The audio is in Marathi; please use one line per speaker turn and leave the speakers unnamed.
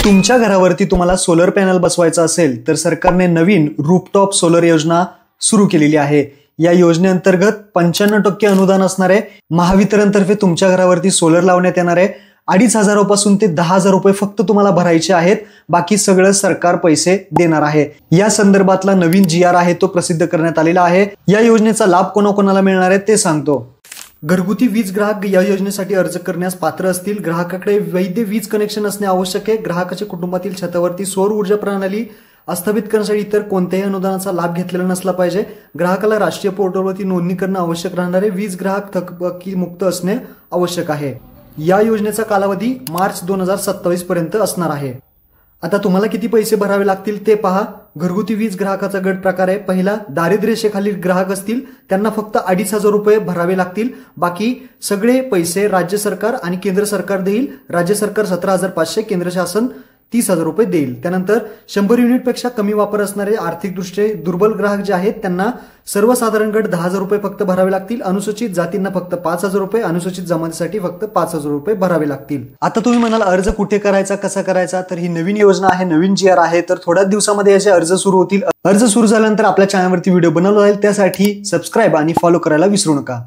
तुमच्या घरावरती तुम्हाला सोलर पॅनल बसवायचा असेल तर सरकारने नवीन रूफटॉप सोलर योजना सुरू केलेली आहे। या योजनेअंतर्गत 95% अनुदान असणार आहे। महावितरणतर्फे तुमच्या घरावरती सोलर लावण्यात येणार आहे। 2,500 पासून ते 10,000 रुपये फक्त तुम्हाला भरायचे आहेत, बाकी सगळं सरकार पैसे देणार आहे। या संदर्भातला नवीन GR आहे तो प्रसिद्ध करण्यात आलेला आहे। या योजनेचा लाभ कोणाकोणाला मिळणार आहे ते सांगतो। घरगुती वीज ग्राहक या योजनेसाठी अर्ज करण्यास पात्र असतील। ग्राहकाकडे वैध वीज कनेक्शन असणे आवश्यक आहे। ग्राहकाच्या कुटुंबातील छतावरती सौर ऊर्जा प्रणाली स्थापित करण्यासाठी इतर कोणत्याही अनुदानाचा लाभ घेतलेला नसला पाहिजे। ग्राहकाला राष्ट्रीय पोर्टलवरती नोंदणी करणे आवश्यक राहणार आहे। वीज ग्राहक थकबाकी मुक्त असणे आवश्यक आहे। या योजनेचा कालावधी मार्च 2027 पर्यंत असणार आहे। आता तुम्हाला किती पैसे भरावे लागतील ते पहा। घरगुती वीज ग्राहकाचा गट प्रकार आहे। पहिला, दारिद्र्य रेषेखालील ग्राहक असतील त्यांना फक्त 2,500 रुपये भरावे लागतील। बाकी सगळे पैसे राज्य सरकार आणि केंद्र सरकार देईल। राज्य सरकार 17,500, केंद्र शासन 30,000 रुपये देईल। त्यानंतर 100 युनिटपेक्षा कमी वापर असणारे आर्थिकदृष्ट्या दुर्बल ग्राहक जे आहेत त्यांना सर्वसाधारण गट 10,000 रुपये फक्त भरावे लागतील। अनुसूचित जातींना फक्त 5,000 रुपये, अनुसूचित जमातीसाठी फक्त 5,000 रुपये भरावे लागतील। आता तुम्ही म्हणाल अर्ज कुठे करायचा, कसा करायचा, तर ही नवीन योजना आहे, नवीन GR आहे, तर थोड्याच दिवसामध्ये याचे अर्ज सुरू होतील। अर्ज सुरू झाल्यानंतर आपल्या चॅनलवरती व्हिडिओ बनवला जाईल, त्यासाठी सबस्क्राईब आणि फॉलो करायला विसरू नका।